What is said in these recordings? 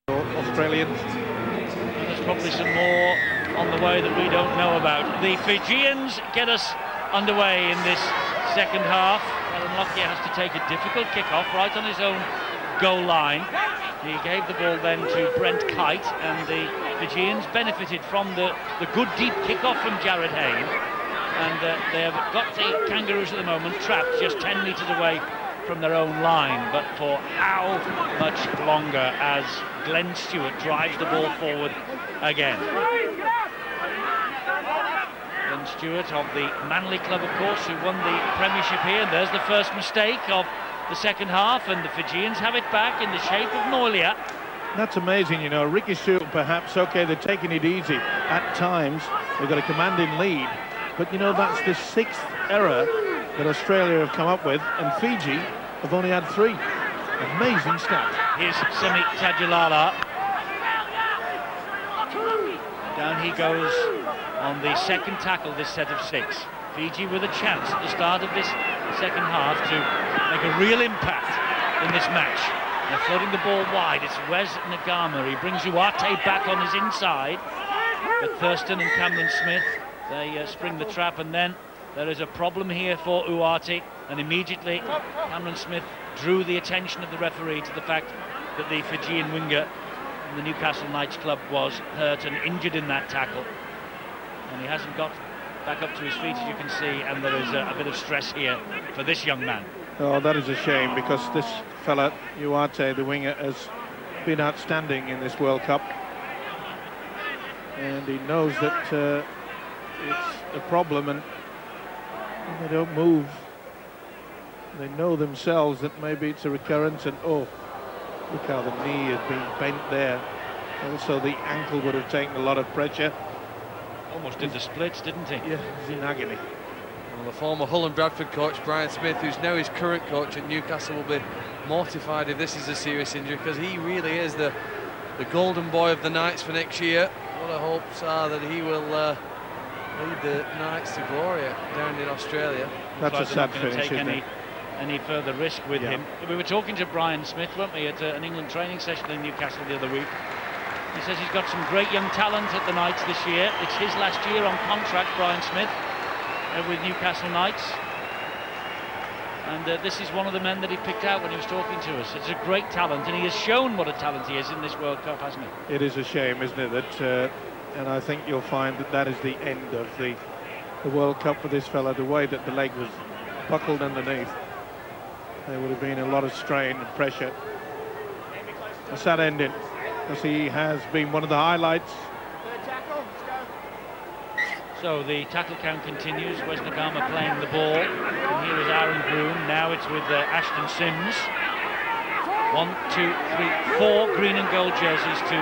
Australians. And there's probably some more on the way that we don't know about. The Fijians get us underway in this second half. Alan Lockyer has to take a difficult kick-off right on his own goal line. He gave the ball then to Brent Kite, and the Fijians benefited from the good deep kick-off from Jared Hayne. And they have got the Kangaroos at the moment trapped just 10 metres away from their own line, but for how much longer as Glenn Stewart drives the ball forward again. Glenn Stewart of the Manly Club, of course, who won the Premiership here. And there's the first mistake of the second half, and the Fijians have it back in the shape of Noelia. That's amazing, you know. Ricky Stewart, perhaps, okay, they're taking it easy at times. They've got a commanding lead, but you know, that's the 6th error that Australia have come up with, and Fiji have only had 3. Amazing stat. Here's Semi Tadulala. Down he goes on the second tackle, this set of 6. Fiji with a chance at the start of this second half to make a real impact in this match. They're floating the ball wide. It's Wes Nagama. He brings Uarte back on his inside, but Thurston and Cameron Smith, they spring the trap, and then there is a problem here for Uarte, and immediately Cameron Smith drew the attention of the referee to the fact that the Fijian winger from the Newcastle Knights club was hurt and injured in that tackle, and he hasn't got back up to his feet, as you can see, and there is a bit of stress here for this young man. Oh, that is a shame, because this fella, Uarte, the winger, has been outstanding in this World Cup, and he knows that it's a problem, and they don't move. They know themselves that maybe it's a recurrence, and oh, look how the knee has been bent there. Also, the ankle would have taken a lot of pressure. Almost did the splits, didn't he? Yeah, he's in agony. Well, the former Hull and Bradford coach, Brian Smith, who's now his current coach at Newcastle, will be mortified if this is a serious injury, because he really is the golden boy of the Knights for next year. What our hopes are that he will lead the Knights to glory down in Australia. That's a sad finish, isn't it? Any further risk with him. We were talking to Brian Smith, weren't we, at an England training session in Newcastle the other week. He says he's got some great young talent at the Knights this year. It's his last year on contract, Brian Smith, with Newcastle Knights. And this is one of the men that he picked out when he was talking to us. It's a great talent, and he has shown what a talent he is in this World Cup, hasn't he? It is a shame, isn't it, that and I think you'll find that that is the end of the World Cup for this fella, the way that the leg was buckled underneath. There would have been a lot of strain and pressure. A sad ending, because he has been one of the highlights. So the tackle count continues. Wes Nagama playing the ball, and here is Aaron Broom. Now it's with Ashton Sims. 1, 2, 3, 4 green and gold jerseys to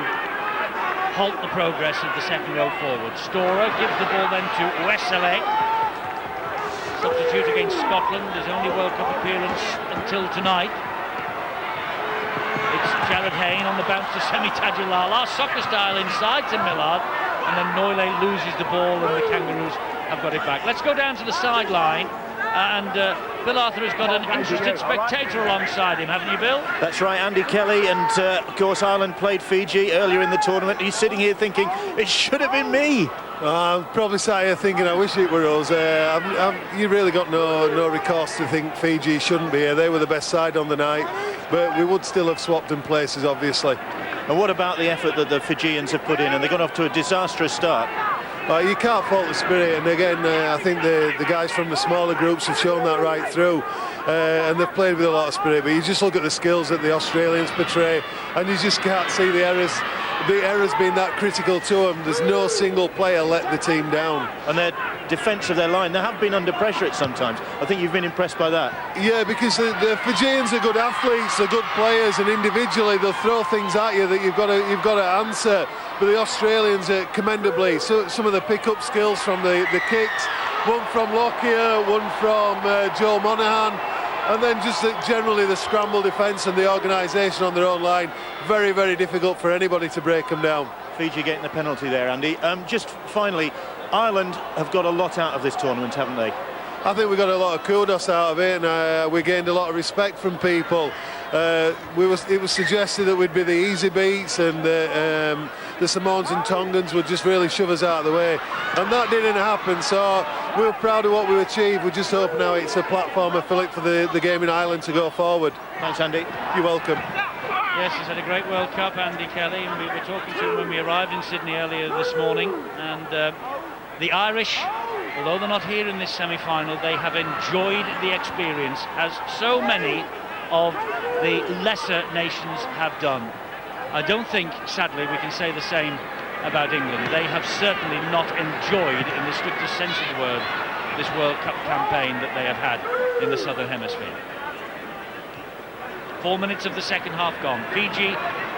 halt the progress of the second row forward. Storer gives the ball then to Wesseling. Substitute against Scotland, his only World Cup appearance until tonight. It's Jared Hayne on the bounce to Semi Tadulala, soccer style inside to Millard, and then Noile loses the ball, and the Kangaroos have got it back. Let's go down to the sideline, and Bill Arthur has got an interested spectator alongside him, haven't you, Bill? That's right, Andy Kelly, and of course Ireland played Fiji earlier in the tournament. He's sitting here thinking, it should have been me. I'm probably sat here thinking, I wish it were us. You really got no recourse to think Fiji shouldn't be here. They were the best side on the night, but we would still have swapped in places, obviously. And what about the effort that the Fijians have put in? And they got off to a disastrous start. You can't fault the spirit, and again, I think the guys from the smaller groups have shown that right through, and they've played with a lot of spirit. But you just look at the skills that the Australians portray, and you just can't see the errors being that critical to them. There's no single player let the team down. And their defence of their line, they have been under pressure at sometimes. I think you've been impressed by that. Yeah, because the Fijians are good athletes, they're good players, and individually they'll throw things at you that you've got to answer. But the Australians are commendably, so some of the pick-up skills from the kicks, one from Lockyer, one from Joe Monaghan, and then just generally the scramble defence and the organisation on their own line. Very, very difficult for anybody to break them down. Fiji getting the penalty there, Andy. Just finally, Ireland have got a lot out of this tournament, haven't they? I think we got a lot of kudos out of it, and we gained a lot of respect from people. It was suggested that we'd be the easy beats, and the Samoans and Tongans would just really shove us out of the way, and that didn't happen. So we're proud of what we achieved. We just hope now it's a platform for the game in Ireland to go forward. Thanks, Andy. You're welcome. Yes, he's had a great World Cup, Andy Kelly, and we were talking to him when we arrived in Sydney earlier this morning. And the Irish, although they're not here in this semi-final, they have enjoyed the experience, as so many of the lesser nations have done. I don't think, sadly, we can say the same about England. They have certainly not enjoyed, in the strictest sense of the word, this World Cup campaign that they have had in the Southern Hemisphere. 4 minutes of the second half gone. Fiji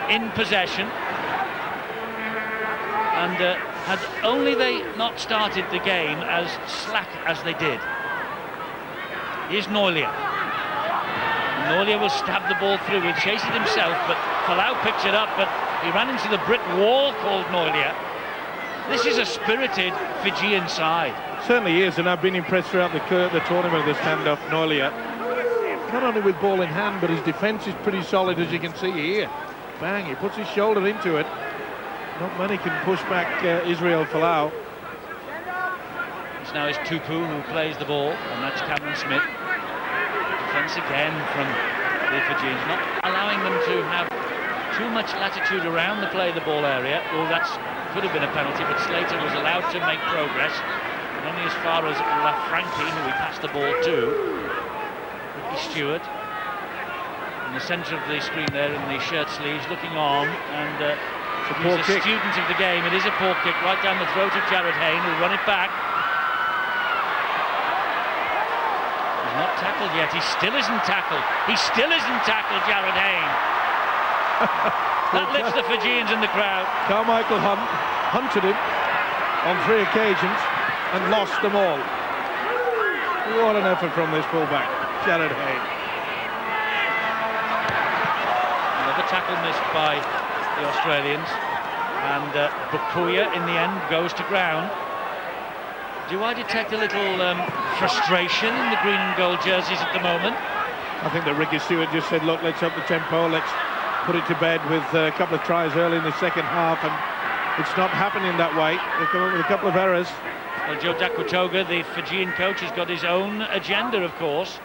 in possession, and had only they not started the game as slack as they did. Here's Noelia. Noelia will stab the ball through. He'll chase it himself, but Falau picks it up, but he ran into the brick wall called Noelia. This is a spirited Fijian side. Certainly is, and I've been impressed throughout the tournament of the stand-up Noelia. Not only with ball in hand, but his defence is pretty solid, as you can see here. Bang, he puts his shoulder into it. Not many can push back Israel Folau. It's now is Tupu who plays the ball, and that's Cameron Smith. Defence again from the Fijians, not allowing them to have too much latitude around the play the ball area. Well, that could have been a penalty, but Slater was allowed to make progress, and only as far as Lafranchi, who he passed the ball to. Ricky Stewart in the centre of the screen there in the shirt sleeves, looking on, and he's a student of the game. It is a poor kick right down the throat of Jared Hayne, who'll run it back. He's not tackled yet. He still isn't tackled. He still isn't tackled, Jared Hayne. That lifts the Fijians in the crowd. Carmichael hunted him on 3 occasions and lost them all. What an effort from this fullback, Jared Hayne. Another tackle missed by the Australians, and Bukuya in the end goes to ground. Do I detect a little frustration in the green and gold jerseys at the moment? I think that Ricky Stewart just said, look, let's up the tempo, let's put it to bed with a couple of tries early in the second half, and it's not happening that way. They come up with a couple of errors. Well, Joe Dakwatoga, the Fijian coach, has got his own agenda, of course.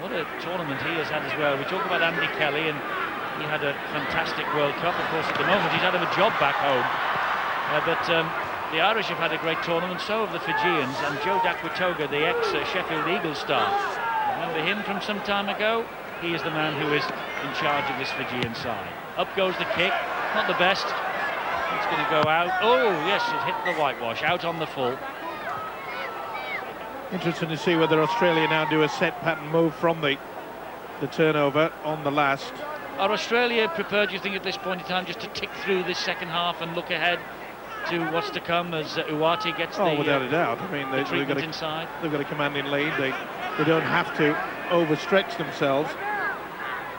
What a tournament he has had as well. We talk about Andy Kelly, and he had a fantastic World Cup. Of course, at the moment, he's out of a job back home. But the Irish have had a great tournament, so have the Fijians. And Joe Dakwatoga, the ex-Sheffield Eagles star, remember him from some time ago? He is the man who is in charge of this Fijian side. Up goes the kick, not the best. It's going to go out. Oh, yes, it hit the whitewash, out on the full. Interesting to see whether Australia now do a set pattern move from the turnover on the last. Are Australia prepared, do you think, at this point in time, just to tick through this second half and look ahead to what's to come as Uwati gets without a doubt. I mean, they've got inside. They've got a commanding lead. They don't have to overstretch themselves.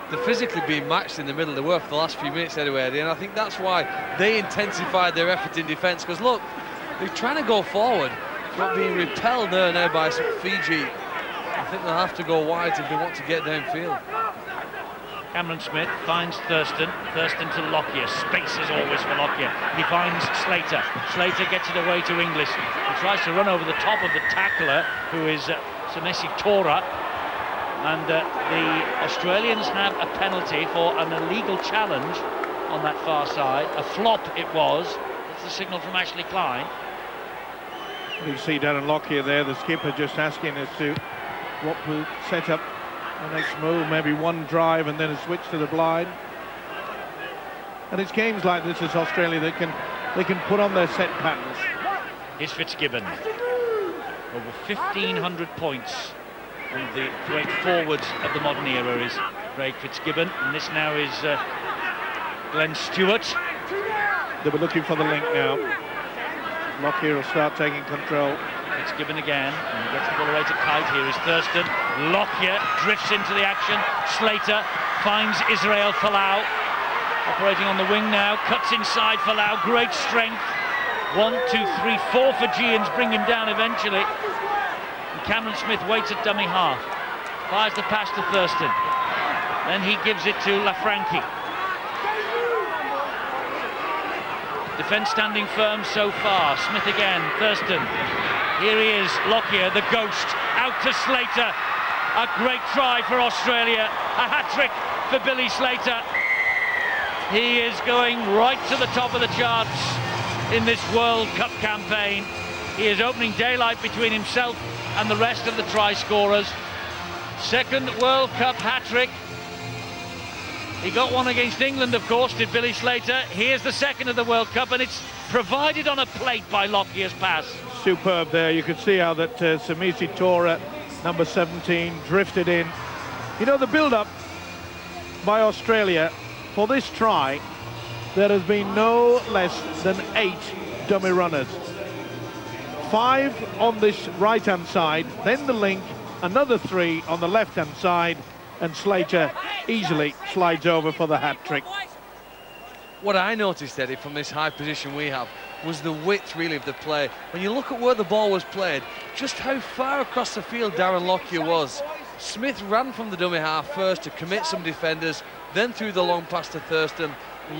They're physically being matched in the middle. They were for the last few minutes anyway, and I think that's why they intensified their effort in defence. Because look, they're trying to go forward, but being repelled there now by Fiji. I think they'll have to go wide if they want to get downfield. Cameron Smith finds Thurston to Lockyer. Space as always for Lockyer. He finds Slater. Slater gets it away to Inglis. He tries to run over the top of the tackler, who is Samesi Tora. And the Australians have a penalty for an illegal challenge on that far side. A flop it was. That's the signal from Ashley Klein. You see Darren Lockyer there, the skipper, just asking as to what will set up the next move, maybe one drive and then a switch to the blind. And it's games like this as Australia that they can put on their set patterns. Here's Fitzgibbon. Over 1,500 points. One of the great forwards of the modern era is Craig Fitzgibbon, and this now is Glenn Stewart. They were looking for the link now. Lockyer will start taking control. Fitzgibbon again, and he gets the ball away to Kite. Here is Thurston. Lockyer drifts into the action. Slater finds Israel Folau. Operating on the wing now, cuts inside Folau. Great strength. 1, 2, 3, 4 Fijians bring him down eventually. Cameron Smith waits at dummy half. Fires the pass to Thurston. Then he gives it to Lafranchi. Defence standing firm so far. Smith again, Thurston. Here he is, Lockyer, the ghost, out to Slater. A great try for Australia. A hat-trick for Billy Slater. He is going right to the top of the charts in this World Cup campaign. He is opening daylight between himself and the rest of the try scorers. Second World Cup hat-trick. He got one against England, of course, did Billy Slater. Here's the second of the World Cup, and it's provided on a plate by Lockyer's pass. Superb there. You could see how that Samisi Tora, number 17, drifted in. You know, the build-up by Australia for this try, there has been no less than 8 dummy runners. 5 on this right-hand side, then the link, another 3 on the left-hand side, and Slater easily slides over for the hat-trick. What I noticed, Eddie, from this high position we have was the width, really, of the play. When you look at where the ball was played, just how far across the field Darren Lockyer was. Smith ran from the dummy half first to commit some defenders, then threw the long pass to Thurston,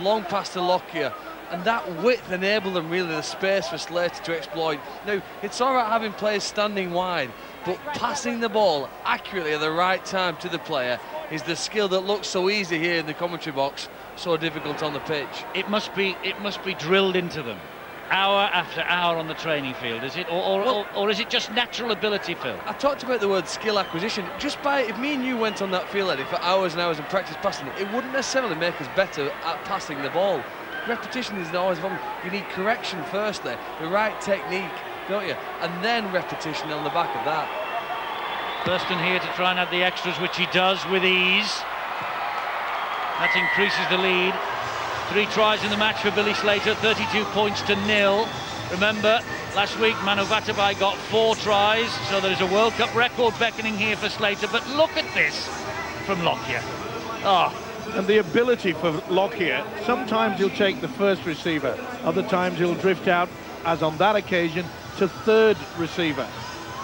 long pass to Lockyer, and that width enabled them, really, the space for Slater to exploit. Now, it's all right having players standing wide, but passing the ball accurately at the right time to the player is the skill that looks so easy here in the commentary box, so difficult on the pitch. It must be drilled into them, hour after hour on the training field, is it? Or is it just natural ability, Phil? I talked about the word skill acquisition. Just by, if me and you went on that field, Eddie, for hours and hours and practice passing it wouldn't necessarily make us better at passing the ball. Repetition is always a problem. You need correction firstly, the right technique, don't you? And then repetition on the back of that. Thurston here to try and add the extras, which he does with ease. That increases the lead. 3 tries in the match for Billy Slater, 32 points to 0. Remember, last week Manu Vatabai got 4 tries, so there's a World Cup record beckoning here for Slater. But look at this from Lockyer. And the ability for Lockyer, sometimes he'll take the first receiver, other times he'll drift out, as on that occasion, to third receiver.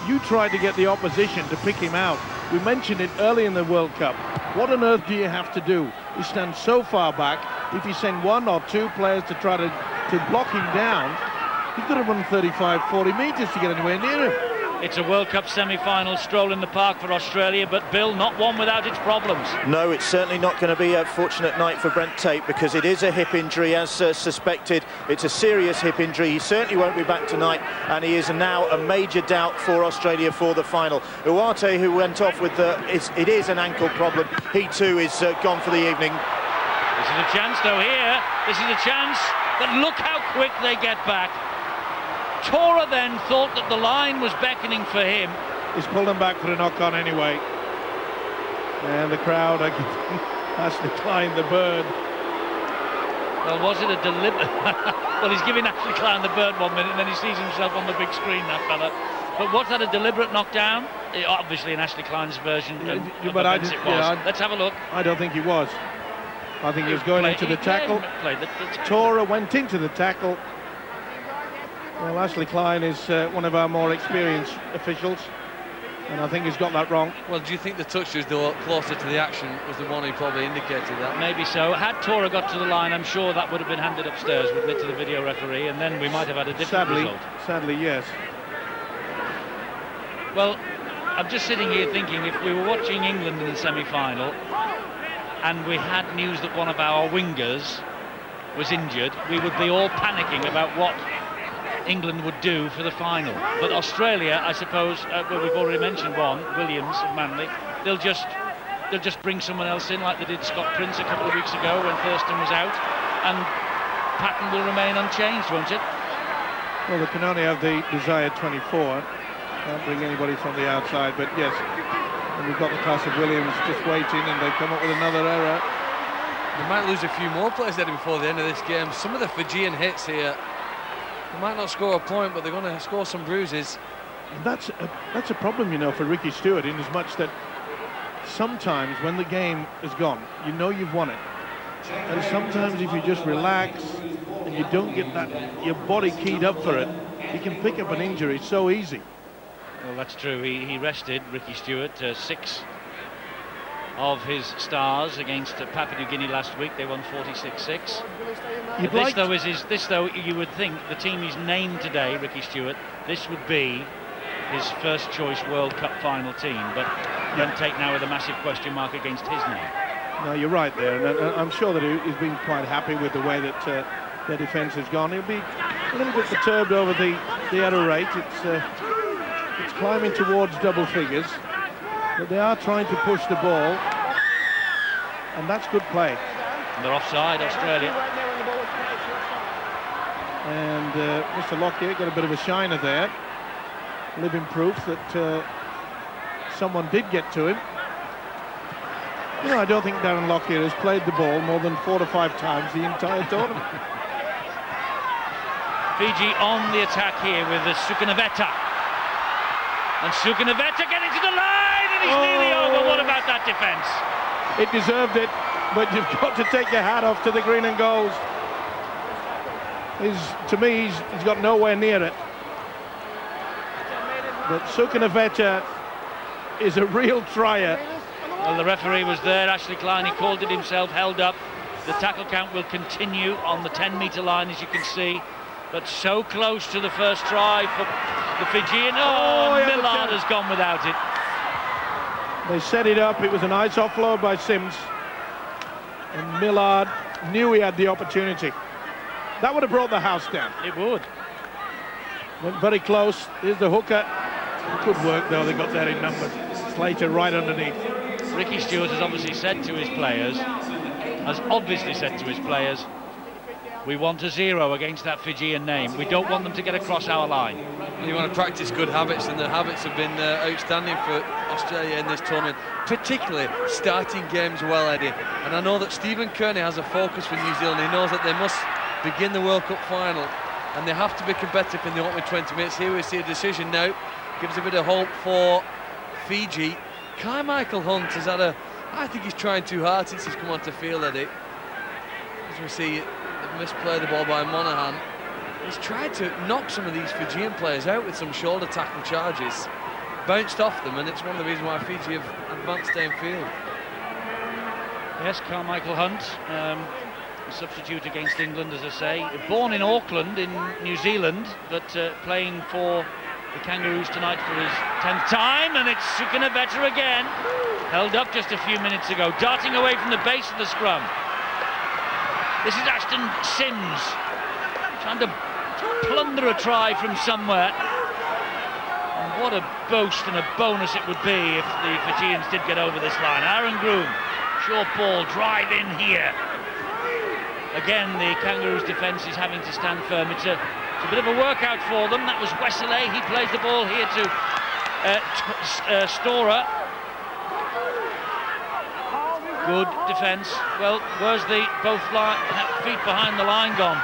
You try to get the opposition to pick him out. We mentioned it early in the World Cup. What on earth do you have to do? He stands so far back. If you send 1 or 2 players to try to block him down, he's got to run 35, 40 metres to get anywhere near him. It's a World Cup semi-final stroll in the park for Australia, but Bill, not one without its problems. No, it's certainly not going to be a fortunate night for Brent Tate, because it is a hip injury, as suspected. It's a serious hip injury. He certainly won't be back tonight, and he is now a major doubt for Australia for the final. Uarte, who went off with it is an ankle problem. He too is gone for the evening. This is a chance, though, here. This is a chance, but look how quick they get back. Tora then thought that the line was beckoning for him. He's pulled him back for a knock-on anyway. And the crowd are giving Ashley Klein the bird. Well, was it a deliberate... Well, he's giving Ashley Klein the bird 1 minute, and then he sees himself on the big screen, that fella. But was that a deliberate knockdown? Obviously, in Ashley Klein's version of events it was. Let's have a look. I don't think he was. I think he was going into the tackle. Tora went into the tackle. Well, Ashley Klein is one of our more experienced officials, and I think he's got that wrong. Well, do you think the touch was closer to the action was the one he probably indicated that? Maybe so. Had Tora got to the line, I'm sure that would have been handed upstairs, wouldn't it, to the video referee, and then we might have had a different result. Sadly, yes. Well, I'm just sitting here thinking, if we were watching England in the semi-final and we had news that one of our wingers was injured, we would be all panicking about what England would do for the final. But Australia, I suppose, well, we've already mentioned one, Williams of Manly. They'll just bring someone else in, like they did Scott Prince a couple of weeks ago when Thurston was out, and pattern will remain unchanged, won't it? Well, they can only have the desired 24. Can't bring anybody from the outside, but yes. And we've got the class of Williams just waiting, and they come up with another error. They might lose a few more players before the end of this game. Some of the Fijian hits here, they might not score a point, but they're going to score some bruises. And that's a problem, you know, for Ricky Stewart, in as much that sometimes when the game is gone, you know you've won it. And sometimes if you just relax and you don't get your body keyed up for it, you can pick up an injury so easy. Well, that's true. He rested Ricky Stewart. 6 of his stars against Papua New Guinea last week. They won 46-6. This though you would think the team he's named today, Ricky Stewart, this would be his first choice World Cup final team, but Brent Tate now with a massive question mark against his name. No, you're right there, and I'm sure that he's been quite happy with the way that their defence has gone. He'll be a little bit perturbed over the error rate. It's climbing towards double figures, but they are trying to push the ball, and that's good play. And they're offside, Australia. And Mr. Lockyer got a bit of a shiner there, living proof that someone did get to him. You know, I don't think Darren Lockyer has played the ball more than 4 to 5 times the entire tournament. Fiji on the attack here with the Sukanaveta. And Sukanaveta getting to the line, and he's nearly over. What about that defence? It deserved it, but you've got to take your hat off to the green and golds. To me, he's got nowhere near it. But Sukanaveta is a real trier. Well, the referee was there, Ashley Klein, he called it himself, held up. The tackle count will continue on the 10-metre line, as you can see. But so close to the first try for the Fijian. Millard has gone without it. They set it up, it was a nice offload by Sims. And Millard knew he had the opportunity. That would have brought the house down. It would. Went very close. Here's the hooker. Good work, though, they got there in numbers. Slater right underneath. Ricky Stewart has obviously said to his players, we want a 0 against that Fijian name. We don't want them to get across our line. You want to practice good habits, and the habits have been outstanding for Australia in this tournament, particularly starting games well, Eddie. And I know that Stephen Kearney has a focus for New Zealand. He knows that they must begin the World Cup final, and they have to be competitive in the opening 20 minutes. Here we see a decision now. Gives a bit of hope for Fiji. Michael Hunt has had I think he's trying too hard since he's come onto field, Eddie. As we see, they've misplayed the ball by Monaghan. He's tried to knock some of these Fijian players out with some shoulder tackle charges. Bounced off them, and it's one of the reasons why Fiji have advanced downfield. Yes, Carmichael Hunt, a substitute against England, as I say. Born in Auckland in New Zealand, but playing for the Kangaroos tonight for his 10th time, and it's Sukanaveta again. Held up just a few minutes ago, darting away from the base of the scrum. This is Ashton Sims, trying to plunder a try from somewhere. And what a boast and a bonus it would be if the Fijians did get over this line. Aaron Groom, short ball, drive in here. Again, the Kangaroos' defence is having to stand firm. It's a bit of a workout for them. That was Wesley. He plays the ball here to Storer. Good defence. Well, where's the both feet behind the line gone?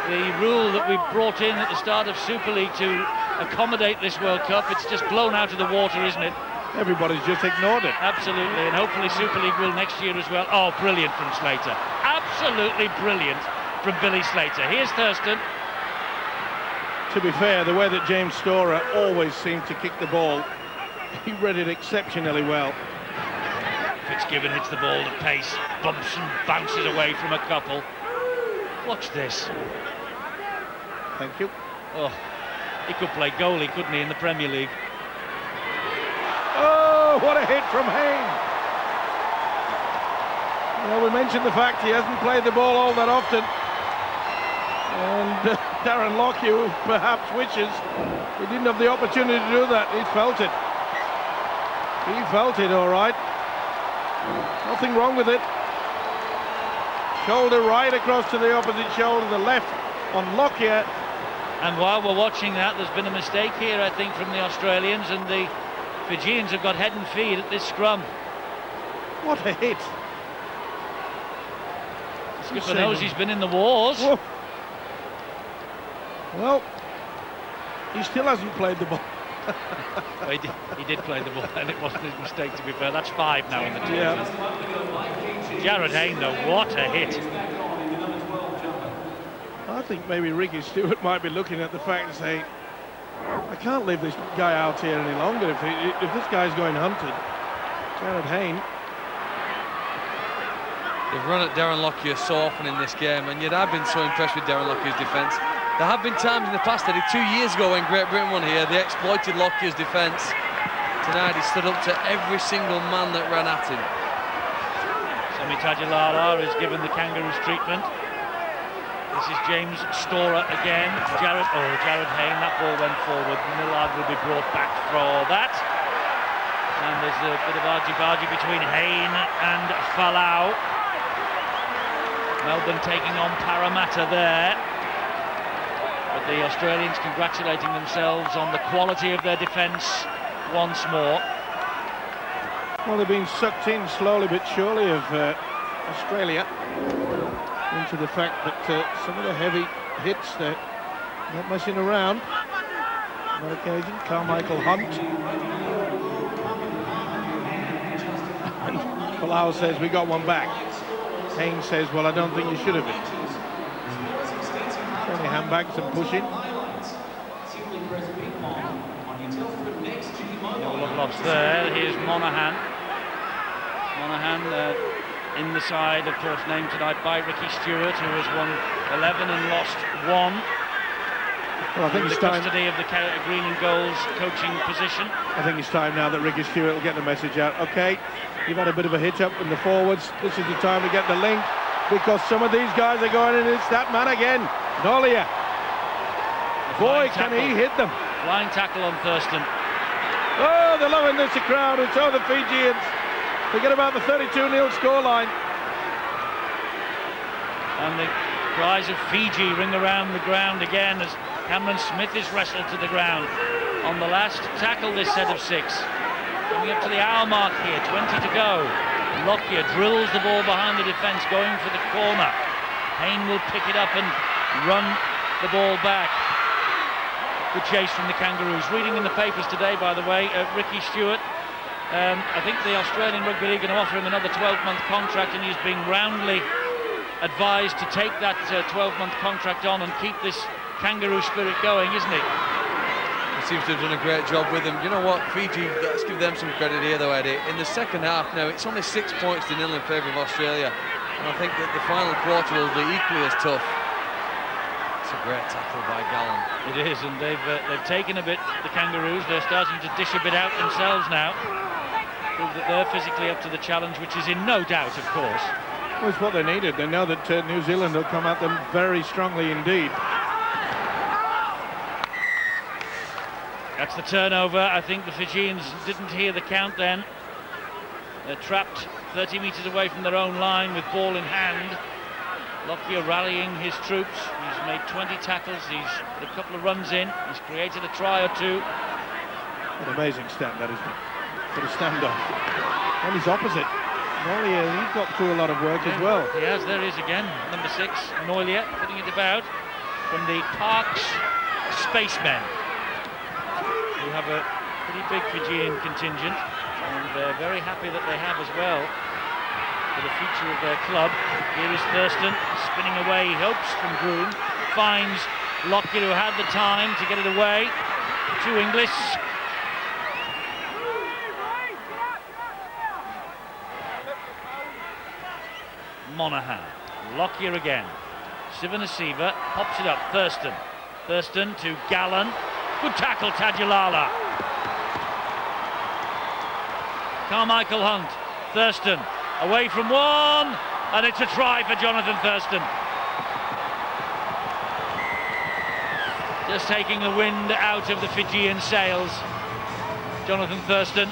The rule that we brought in at the start of Super League to accommodate this World Cup, it's just blown out of the water, isn't it? Everybody's just ignored it. Absolutely, and hopefully Super League will next year as well. Oh, brilliant from Slater. Absolutely brilliant from Billy Slater. Here's Thurston. To be fair, the way that James Storer always seemed to kick the ball, he read it exceptionally well. Fitzgibbon hits the ball at pace, bumps and bounces away from a couple. Watch this. Thank you. Oh, he could play goalie, couldn't he, in the Premier League? Oh, what a hit from Hayne. Well, we mentioned the fact he hasn't played the ball all that often. And Darren Lockyer perhaps wishes he didn't have the opportunity to do that. He felt it. He felt it, all right. Nothing wrong with it. Shoulder right across to the opposite shoulder, the left on Lockyer. And while we're watching that, there's been a mistake here, I think, from the Australians, and the Fijians have got head and feet at this scrum. What a hit. Skipper knows he's been in the wars. Whoa. Well, he still hasn't played the ball. Well, he did play the ball, and it wasn't his mistake, to be fair. That's 5 now in the tournament. Yeah. Jared Hayne, though, what a hit. I think maybe Ricky Stewart might be looking at the fact and saying, I can't leave this guy out here any longer. If this guy's going hunted, Jared Hayne. They've run at Darren Lockyer so often in this game, and yet I've been so impressed with Darren Lockyer's defence. There have been times in the past, Eddie, 2 years ago when Great Britain won here, they exploited Lockyer's defence. Tonight he stood up to every single man that ran at him. Semi Tajulala is given the Kangaroos treatment. This is James Storer again. Jared Hayne, that ball went forward. Millard will be brought back for that. And there's a bit of argy-bargy between Hayne and Falau. Melbourne taking on Parramatta there. But the Australians congratulating themselves on the quality of their defence once more. Well, they've been sucked in slowly but surely of Australia into the fact that some of the heavy hits, they're not messing around. On that occasion, Carmichael Hunt. And Palau says, we got one back. Haynes says, well, I don't think you should have been. Only handbags and pushing. All of lost there. Here's Monaghan. Monaghan in the side, of course, named tonight by Ricky Stewart, who has won 11 and lost 1. Well, I think the it's time. Custody of the green and goals coaching position. I think it's time now that Ricky Stewart will get the message out. Okay, you've had a bit of a hitch up in the forwards. This is the time to get the link, because some of these guys are going in. It's that man again, Nolia. Boy, can he hit them. Flying tackle on Thurston. Oh, they're loving this, the crowd, and so the Fijians. Forget about the 32-0 scoreline. And the cries of Fiji ring around the ground again as Cameron Smith is wrestled to the ground on the last tackle this set of 6. Coming up to the hour mark here, 20 to go. Lockyer drills the ball behind the defence, going for the corner. Hayne will pick it up and run the ball back. Good chase from the Kangaroos. Reading in the papers today, by the way, Ricky Stewart, I think the Australian Rugby League are going to offer him another 12-month contract, and he's being roundly advised to take that 12-month contract on and keep this Kangaroo spirit going, isn't he? He seems to have done a great job with them. You know what, Fiji, let's give them some credit here though, Eddie. In the second half now, it's only 6 points to 0 in favour of Australia, and I think that the final quarter will be equally as tough. It's a great tackle by Gallen. It is, and they've taken a bit, the Kangaroos. They're starting to dish a bit out themselves now. Prove that they're physically up to the challenge, which is in no doubt, of course. Well, it's what they needed. They know that New Zealand will come at them very strongly indeed. That's the turnover. I think the Fijians didn't hear the count then. They're trapped 30 metres away from their own line with ball in hand. Lockyer rallying his troops. He's made 20 tackles. He's had a couple of runs in. He's created a try or two. An amazing stand that is for the standoff. And he's opposite. Nolia, he's got through a lot of work as well. He has. There he is again. Number 6, Nolia, putting it about from the Parks Spacemen. We have a pretty big Fijian contingent, and they're very happy that they have as well for the future of their club. Here is Thurston spinning away, he hopes, from Groom. Finds Lockyer, who had the time to get it away. 2 English. Monaghan. Lockyer again. Sivanasiva pops it up. Thurston. Thurston to Gallen. Good tackle, Tajulala. Carmichael Hunt. Thurston away from one, and it's a try for Jonathan Thurston. Just taking the wind out of the Fijian sails, Jonathan Thurston.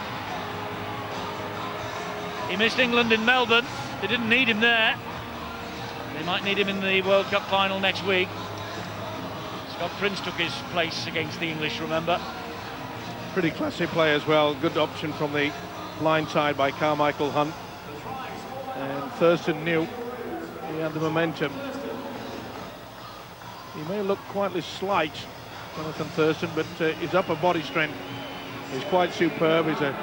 He missed England in Melbourne. They didn't need him there. They might need him in the World Cup final next week. Scott Prince took his place against the English, remember. Pretty classy play as well. Good option from the line side by Carmichael Hunt. And Thurston knew he had the momentum. He may look quite slight, Jonathan Thurston, but his upper body strength is quite superb. He's a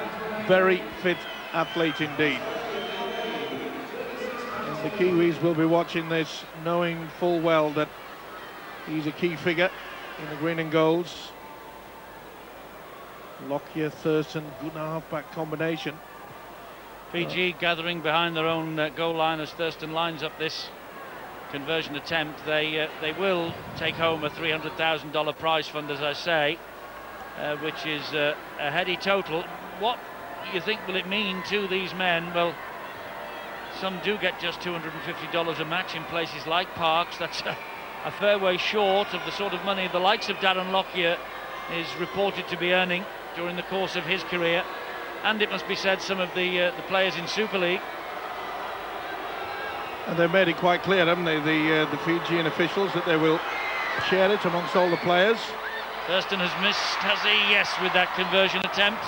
very fit athlete indeed. And the Kiwis will be watching this, knowing full well that he's a key figure in the green and golds. Lockyer, Thurston, good half-back combination. Fiji gathering behind their own goal line as Thurston lines up this conversion attempt. They will take home a $300,000 prize fund, as I say, which is a heady total. What you think will it mean to these men? Well, some do get just $250 a match in places like Parks. That's a fair way short of the sort of money the likes of Darren Lockyer is reported to be earning during the course of his career. And it must be said, some of the players in Super League. And they've made it quite clear, haven't they, the Fijian officials, that they will share it amongst all the players. Thurston has missed, has he? Yes, with that conversion attempt.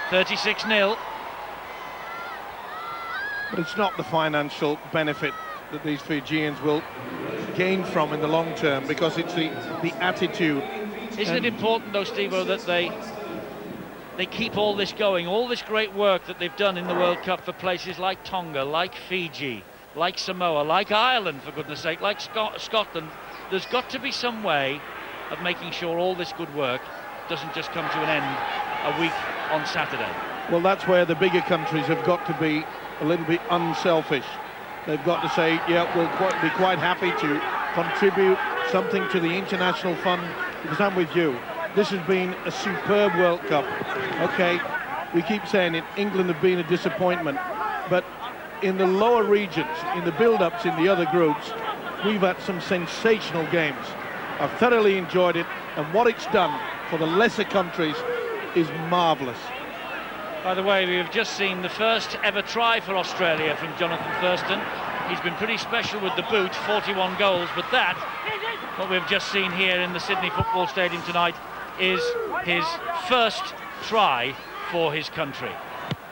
36-0. But it's not the financial benefit that these Fijians will gain from in the long term, because it's the attitude. Isn't it important, though, Steve-O, that they keep all this going, all this great work that they've done in the World Cup for places like Tonga, like Fiji, like Samoa, like Ireland, for goodness sake, like Scotland. There's got to be some way of making sure all this good work doesn't just come to an end a week on Saturday. Well, that's where the bigger countries have got to be a little bit unselfish. They've got to say, yeah, we'll be quite happy to contribute something to the international fund, because I'm with you. This has been a superb World Cup. Okay, we keep saying it, England have been a disappointment, but in the lower regions, in the build-ups in the other groups, we've had some sensational games. I've thoroughly enjoyed it, and what it's done for the lesser countries is marvellous. By the way, we've just seen the first ever try for Australia from Jonathan Thurston. He's been pretty special with the boot, 41 goals, but that, what we've just seen here in the Sydney Football Stadium tonight, is his first try for his country.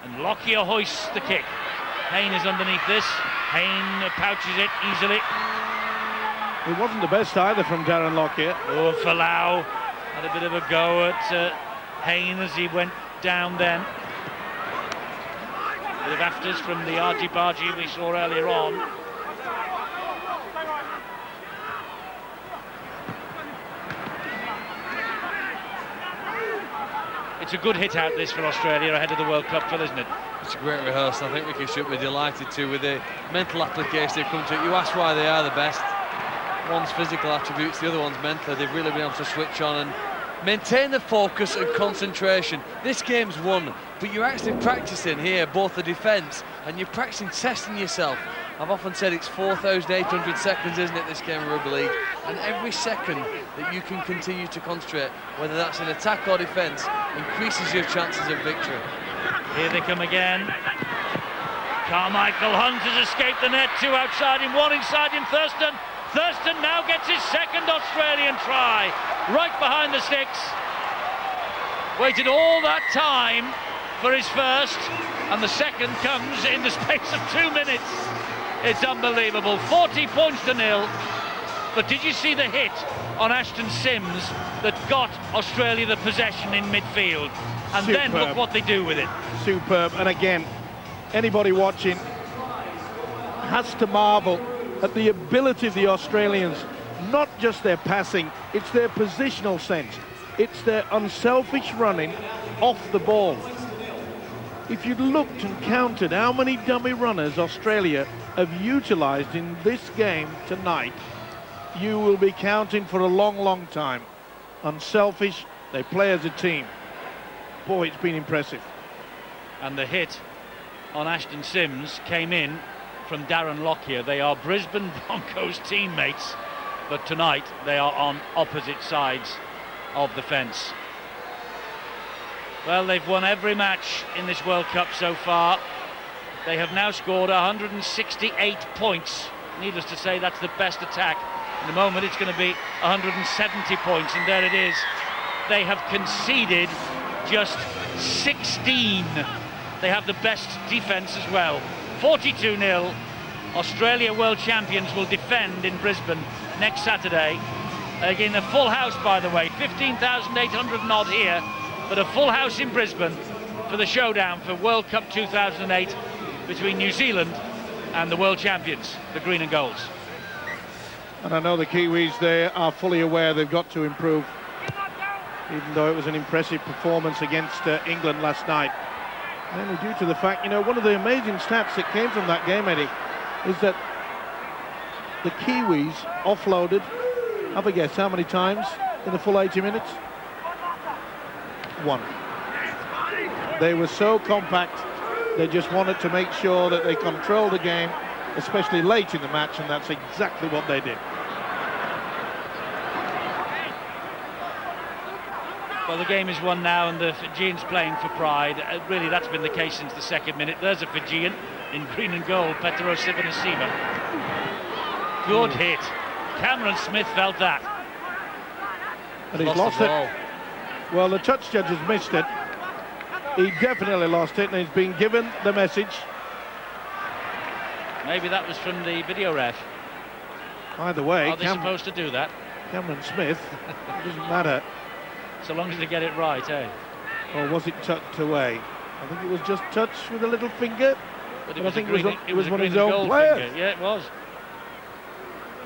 And Lockyer hoists the kick. Hayne is underneath this. Hayne pouches it easily. It wasn't the best either from Darren Lockyer. Oh, Falau had a bit of a go at Hayne as he went down then. A bit of afters from the argy-bargy we saw earlier on. It's a good hit out this for Australia ahead of the World Cup, Phil, isn't it? It's a great rehearsal. I think Ricky should be delighted to with the mental application they've come to it. You ask why they are the best. One's physical attributes, the other one's mental. They've really been able to switch on and maintain the focus and concentration. This game's won, but you're actually practicing here both the defence and you're practicing testing yourself. I've often said it's 4,800 seconds, isn't it, this game of rugby league? And every second that you can continue to concentrate, whether that's in attack or defence, increases your chances of victory. Here they come again. Carmichael Hunt has escaped the net, 2 outside him, 1 inside him, Thurston. Thurston now gets his second Australian try, right behind the sticks. Waited all that time for his first, and the second comes in the space of 2 minutes. It's unbelievable, 40 points to 0. But did you see the hit on Ashton Sims that got Australia the possession in midfield? And Superb. Then look what they do with it. Superb. And again, anybody watching has to marvel at the ability of the Australians, not just their passing, it's their positional sense. It's their unselfish running off the ball. If you'd looked and counted how many dummy runners Australia have utilised in this game tonight, you will be counting for a long, long time. Unselfish, they play as a team. Boy, it's been impressive. And the hit on Ashton Sims came in from Darren Lockyer. They are Brisbane Broncos teammates, but tonight they are on opposite sides of the fence. Well, they've won every match in this World Cup so far. They have now scored 168 points. Needless to say, that's the best attack. In the moment, it's going to be 170 points, and there it is. They have conceded just 16. They have the best defence as well. 42-0. Australia world champions will defend in Brisbane next Saturday. Again, a full house, by the way, 15,800 and odd here, but a full house in Brisbane for the showdown for World Cup 2008 between New Zealand and the world champions, the green and golds. And I know the Kiwis there are fully aware they've got to improve. even though it was an impressive performance against England last night. Mainly due to the fact, you know, one of the amazing stats that came from that game, Eddie, is that the Kiwis offloaded, have a guess, how many times in the full 80 minutes? One. They were so compact, they just wanted to make sure that they controlled the game, especially late in the match, and that's exactly what they did. Well, the game is won now, and the Fijians playing for pride. Really, that's been the case since the second minute. There's a Fijian in green and gold, Petero Sivanasima. Good hit. Cameron Smith felt that. And he's lost it. Well, the touch judge has missed it. He definitely lost it, and he's been given the message. Maybe that was from the video ref. Either way, are they supposed to do that? Cameron Smith, it doesn't matter. So long as they get it right, eh? Or was it tucked away? I think it was just touched with a little finger. But I think it was one of his own own players. Yeah, it was.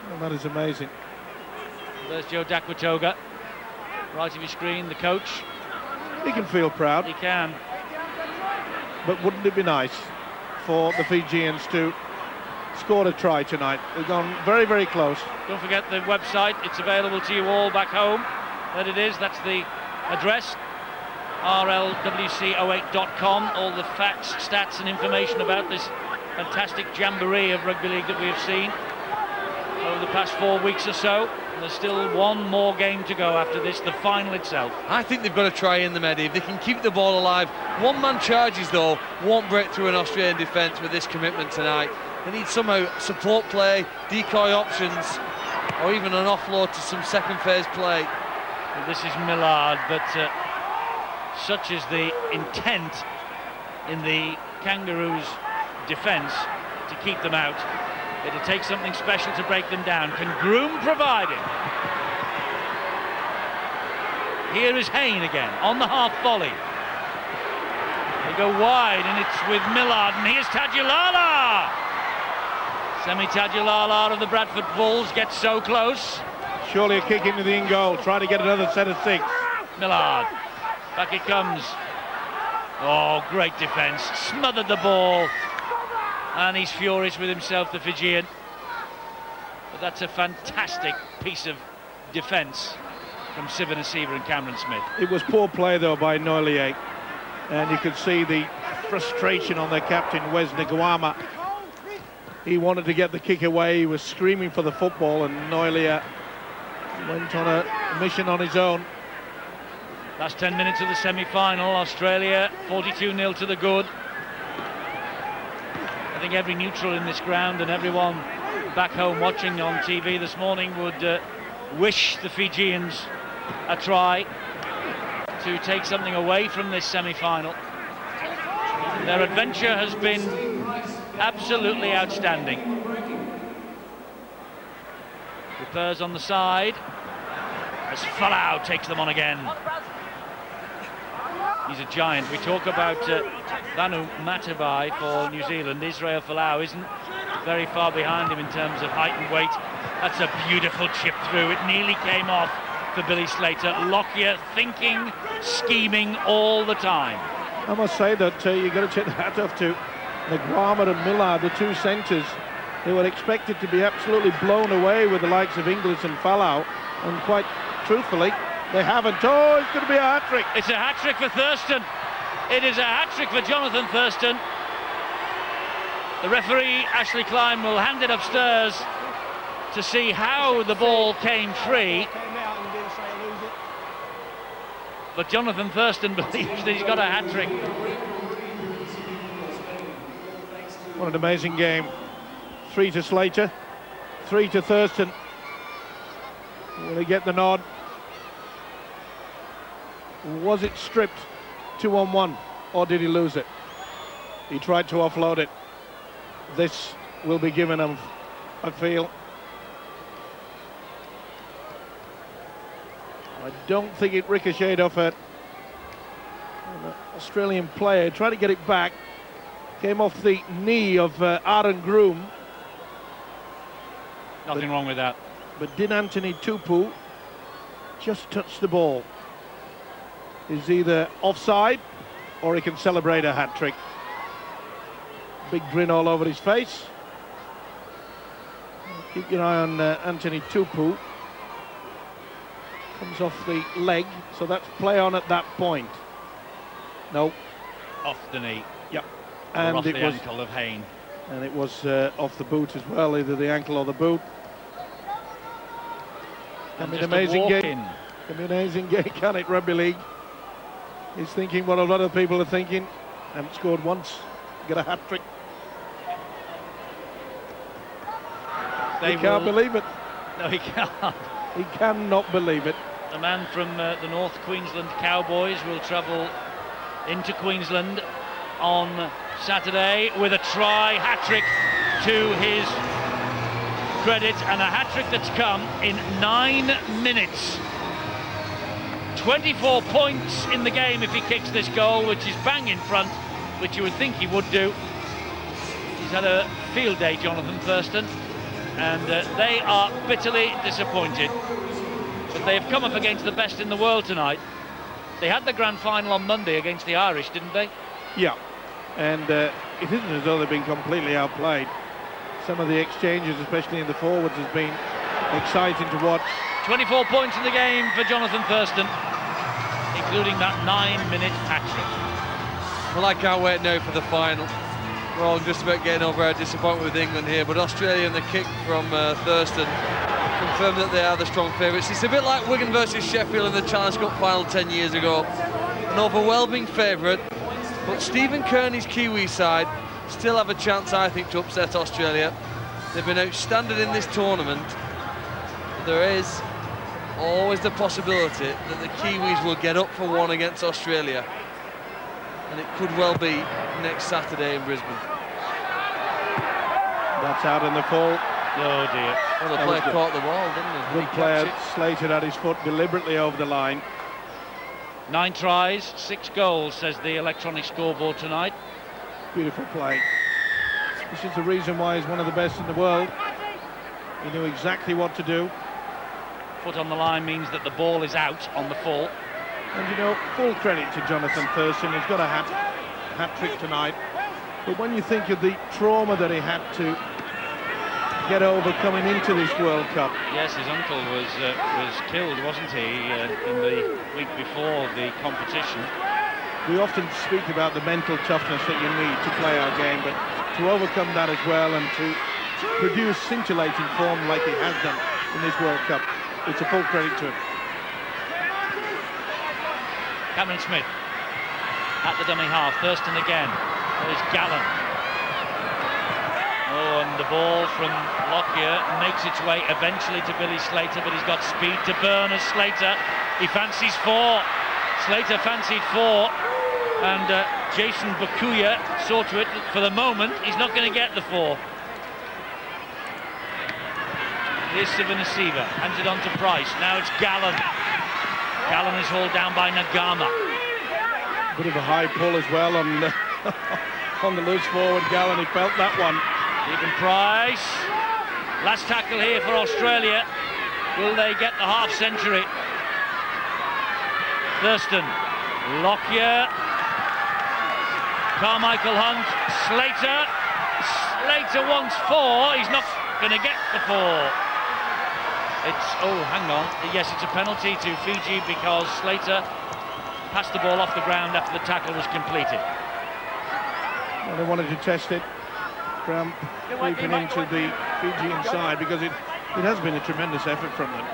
Well, that is amazing. There's Joe Dakwatoga, right of your screen, the coach. He can feel proud. He can. But wouldn't it be nice for the Fijians to score a try tonight? They've gone very, very close. Don't forget the website. It's available to you all back home. There it is. That's the address. rlwc08.com. All the facts, stats and information about this fantastic jamboree of rugby league that we have seen over the past 4 weeks or so. There's still one more game to go after this, the final itself. I think they've got to try in them, Eddie. If they can keep the ball alive. One-man charges, though, won't break through an Australian defence with this commitment tonight. They need somehow support play, decoy options, or even an offload to some second phase play. Well, this is Millard, but such is the intent in the Kangaroos' defence to keep them out. It'll take something special to break them down. Can Groom provide it? Here is Hayne again on the half volley. They go wide, and it's with Millard, and here's Tadulala. Semi Tadulala of the Bradford Bulls gets so close. Surely a kick into the in goal, trying to get another set of six. Millard, back it comes. Oh, great defence, smothered the ball. And he's furious with himself, the Fijian. But that's a fantastic piece of defence from Sivanasima and Cameron Smith. It was poor play, though, by Noilier. And you could see the frustration on their captain, Wes Nguama. He wanted to get the kick away. He was screaming for the football, and Noilier went on a mission on his own. Last 10 minutes of the semi-final. Australia 42-0 to the good. I think every neutral in this ground and everyone back home watching on TV this morning would wish the Fijians a try to take something away from this semi-final. Their adventure has been absolutely outstanding. Repairs on the side as Falau takes them on again. He's a giant. We talk about Vanu Matabai for New Zealand. Israel Folau isn't very far behind him in terms of height and weight. That's a beautiful chip through. It nearly came off for Billy Slater. Lockyer thinking, scheming all the time. I must say that you've got to take the hat off to Nguama and Millard, the two centres. They were expected to be absolutely blown away with the likes of Inglis and Falau, and quite truthfully, they haven't. Oh, it's going to be a hat-trick. It's a hat-trick for Thurston. It is a hat-trick for Jonathan Thurston. The referee, Ashley Klein, will hand it upstairs to see how the ball came free. But Jonathan Thurston believes that he's got a hat-trick. What an amazing game. 3 to Slater, 3 to Thurston. Will he get the nod? Was it stripped 2-on-1, or did he lose it? He tried to offload it. This will be given him, I feel. I don't think it ricocheted off an Australian player. Tried to get it back. Came off the knee of Aaron Groom. Nothing wrong with that. But did Anthony Tupu just touch the ball? is either offside or he can celebrate a hat-trick. Big grin all over his face. Keep your eye on Anthony Tupu. Comes off the leg, so that's play on at that point. No. Off the knee. Yep. And And off it the was, ankle of Hayne. and it was off the boot as well, either the ankle or the boot. Can be an amazing game. Can be an amazing game, can it, rugby league? He's thinking what a lot of people are thinking. Haven't scored once, get a hat-trick. He can't believe it. No, he can't. He cannot believe it. The man from the North Queensland Cowboys will travel into Queensland on Saturday with a try, hat-trick to his credit, and a hat-trick that's come in 9 minutes. 24 points in the game if he kicks this goal, which is bang in front, which you would think he would do. He's had a field day, Jonathan Thurston, and they are bitterly disappointed. But they have come up against the best in the world tonight. They had the grand final on Monday against the Irish, didn't they? Yeah, and it isn't as though they've been completely outplayed. Some of the exchanges, especially in the forwards, has been exciting to watch. 24 points in the game for Jonathan Thurston, including that 9-minute hat-trick. Well, I can't wait now for the final. We're all just about getting over our disappointment with England here, but Australia and the kick from Thurston confirm that they are the strong favourites. It's a bit like Wigan versus Sheffield in the Challenge Cup final 10 years ago. An overwhelming favourite, but Stephen Kearney's Kiwi side still have a chance, I think, to upset Australia. They've been outstanding in this tournament. There is always the possibility that the Kiwis will get up for one against Australia, and it could well be next Saturday in Brisbane. That's out in the full. Oh dear. Well, the player caught the ball, didn't he? Good player, Slater had his foot deliberately over the line. 9 tries, 6 goals, says the electronic scoreboard tonight. Beautiful play. This is the reason why he's one of the best in the world. He knew exactly what to do. Foot on the line means that the ball is out on the full. And you know, full credit to Jonathan Thurston. He's got a hat-trick tonight. But when you think of the trauma that he had to get over coming into this World Cup. Yes, his uncle was killed, wasn't he, in the week before the competition. We often speak about the mental toughness that you need to play our game, but to overcome that as well and to produce scintillating form like he has done in this World Cup, it's a full credit to him. Cameron Smith at the dummy half. Thurston again. There's Gallen. Oh, and the ball from Lockyer makes its way eventually to Billy Slater, but he's got speed to burn as Slater. He fancies 4. Slater fancied 4, and Jason Bakuya saw to it that for the moment he's not going to get the 4. Here's Sivanasiva, hands it on to Price. Now it's Gallen. Gallen is hauled down by Nagama. Bit of a high pull as well on the, on the loose forward. Gallen, he felt that one. Even Price. Last tackle here for Australia. Will they get the half century? Thurston, Lockyer, Carmichael Hunt, Slater. Slater wants 4. He's not going to get the 4. It's, oh, hang on. Yes, it's a penalty to Fiji because Slater passed the ball off the ground after the tackle was completed. Well, they wanted to test it. Graham creeping into the Fijian side because it has been a tremendous effort from them.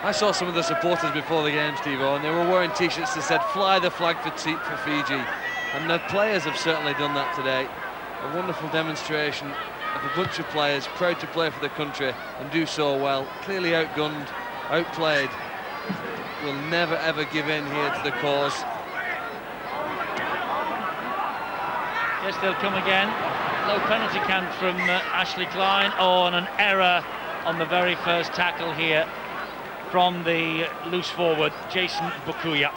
I saw some of the supporters before the game, Steve-O, and they were wearing t-shirts that said "Fly the flag for Fiji," and the players have certainly done that today. A wonderful demonstration of a bunch of players proud to play for the country and do so well. Clearly outgunned, outplayed. Will never ever give in here to the cause. Yes, they'll come again. Low penalty count from Ashley Klein. Oh, and an error on the very first tackle here from the loose forward, Jason Bakuya.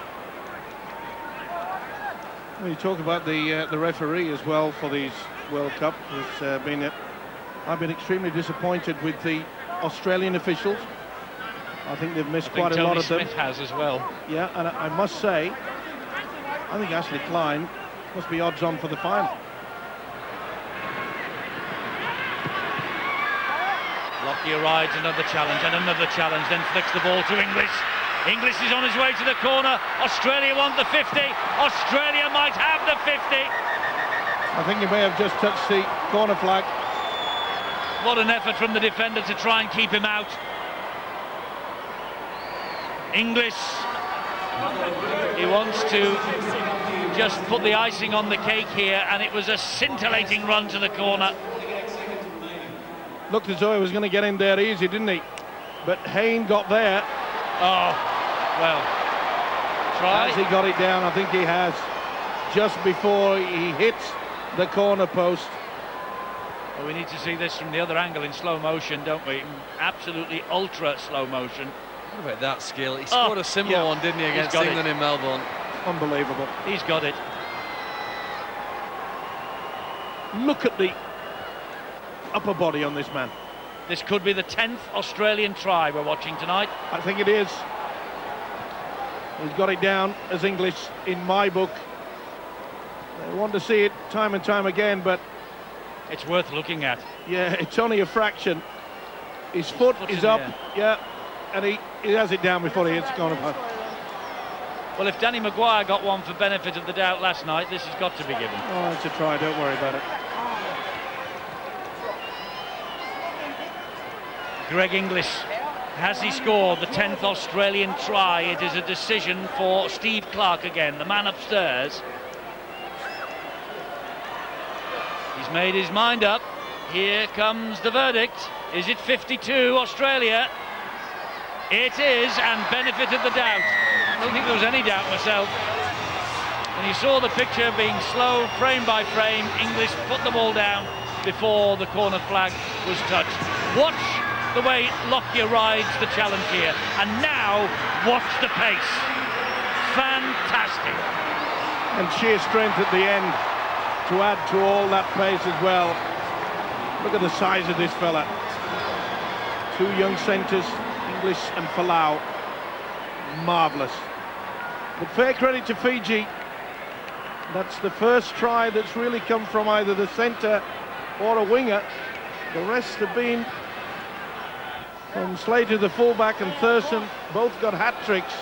Well, you talk about the referee as well for these World Cup. I've been extremely disappointed with the Australian officials. I think they've missed I think quite a Tony lot of them. Smith has as well. Yeah, and I must say, I think Ashley Klein must be odds on for the final. Lockyer rides another challenge and another challenge, then flicks the ball to Inglis. Inglis is on his way to the corner. Australia want the 50. Australia might have the 50. I think he may have just touched the corner flag. What an effort from the defender to try and keep him out. Inglis, he wants to just put the icing on the cake here, and it was a scintillating run to the corner. Looked as though he was going to get in there easy, didn't he? But Hayne got there. Oh, well, try. Has he got it down? I think he has. Just before he hits the corner post. Well, we need to see this from the other angle in slow motion, don't we? Absolutely ultra slow motion. What about that skill? He scored a similar one, didn't he, against England in Melbourne? Unbelievable. He's got it. Look at the upper body on this man. This could be the 10th Australian try we're watching tonight. I think it is. He's got it down as English in my book. I want to see it time and time again, but it's worth looking at. Yeah, it's only a fraction. His foot is up, yeah, and he has it down before he hits the corner post. Well, if Danny Maguire got one for benefit of the doubt last night, this has got to be given. Oh, it's a try, don't worry about it. Greg Inglis, has he scored the 10th Australian try? It is a decision for Steve Clarke again, the man upstairs. He's made his mind up. Here comes the verdict. Is it 52 Australia? It is, and benefit of the doubt. I don't think there was any doubt myself. When you saw the picture being slow, frame by frame, Inglis put the ball down before the corner flag was touched. Watch the way Lockyer rides the challenge here, and now watch the pace. Fantastic. And sheer strength at the end to add to all that pace as well. Look at the size of this fella. Two young centres, English and Falau. Marvellous. But fair credit to Fiji. That's the first try that's really come from either the centre or a winger. The rest have been from Slater, the fullback, and Thurston. Both got hat-tricks.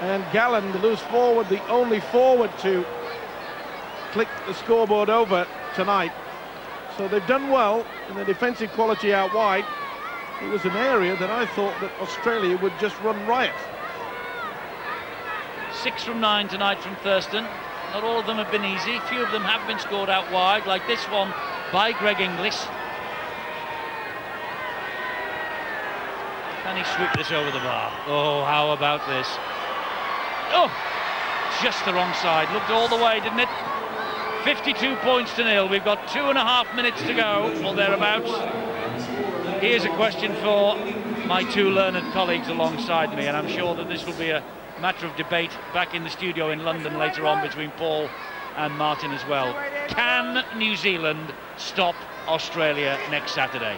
And Gallen, the loose forward, the only forward to click the scoreboard over tonight. So they've done well in the defensive quality out wide. It was an area that I thought that Australia would just run riot. 6 from 9 tonight from Thurston. Not all of them have been easy. Few of them have been scored out wide, like this one by Greg Inglis. Can he sweep this over the bar? Oh, how about this? Oh, just the wrong side. Looked all the way, didn't it? 52 points to nil. We've got 2.5 minutes to go, or thereabouts. Here's a question for my two learned colleagues alongside me, and I'm sure that this will be a matter of debate back in the studio in London later on between Paul and Martin as well. Can New Zealand stop Australia next Saturday?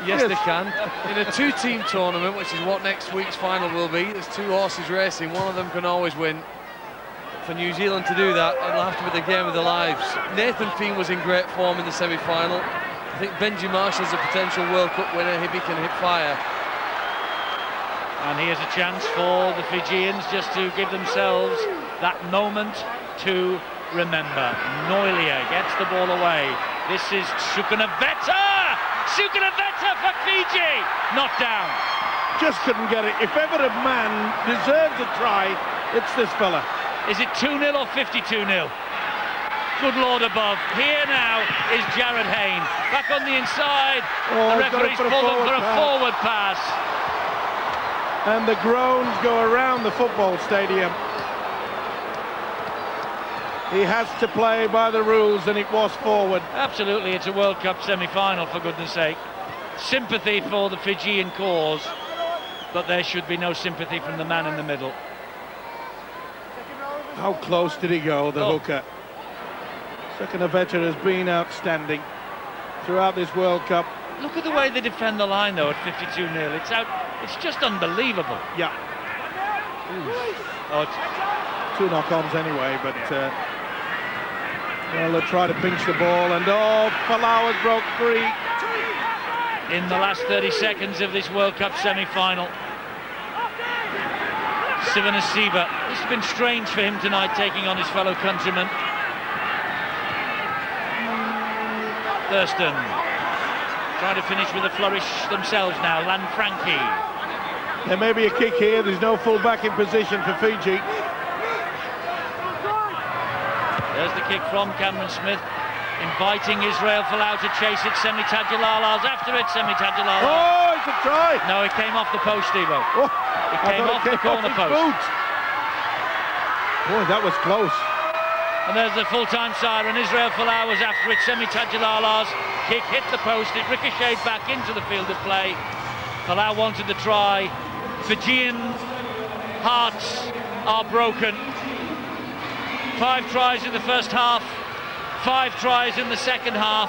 Yes, they can. In a two-team tournament, which is what next week's final will be, there's two horses racing. One of them can always win. For New Zealand to do that, it'll have to be the game of their lives. Nathan Fien was in great form in the semi-final. I think Benji Marshall's a potential World Cup winner if he can hit fire. And here's a chance for the Fijians just to give themselves that moment to remember. Noelia gets the ball away. This is Sukanaveta! Sukanaveta for Fiji! Not down. Just couldn't get it. If ever a man deserves a try, it's this fella. Is it 2-0 or 52-0? Good Lord above. Here now is Jared Hayne. Back on the inside. Oh, the referee's pulled him for a forward pass. And the groans go around the football stadium. He has to play by the rules, and it was forward. Absolutely, it's a World Cup semi-final, for goodness sake. Sympathy for the Fijian cause, but there should be no sympathy from the man in the middle. How close did he go, the hooker? Sukanaveta has been outstanding throughout this World Cup. Look at the way they defend the line, though, at 52-0. It's just unbelievable. Yeah. Oh, it's 2 knock-ons anyway, but well, they try to pinch the ball, and Falau has broke free. in the last 30 seconds of this World Cup semi-final. Sivanasiva, this has been strange for him tonight, taking on his fellow countrymen. Thurston trying to finish with a flourish themselves now. Lanfranchi. There may be a kick here. There's no full back in position for Fiji. There's the kick from Cameron Smith, inviting Israel Folau to chase it. Semi Tadulala's after it. Semi Tadulala. Oh, it's a try! No, it came off the post, Evo. Oh, It came off the corner post. Boy, that was close. And there's the full-time siren. Israel Folau was after it. Semi Tadulala's kick hit the post. It ricocheted back into the field of play. Folau wanted the try. Fijian hearts are broken. 5 tries in the first half, 5 tries in the second half.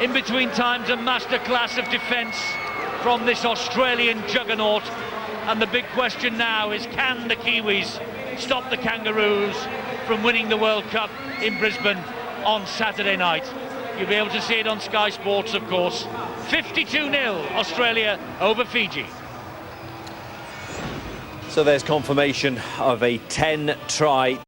In between times, a masterclass of defence from this Australian juggernaut. And the big question now is, can the Kiwis stop the Kangaroos from winning the World Cup in Brisbane on Saturday night? You'll be able to see it on Sky Sports, of course. 52-0 Australia over Fiji. So there's confirmation of a 10-try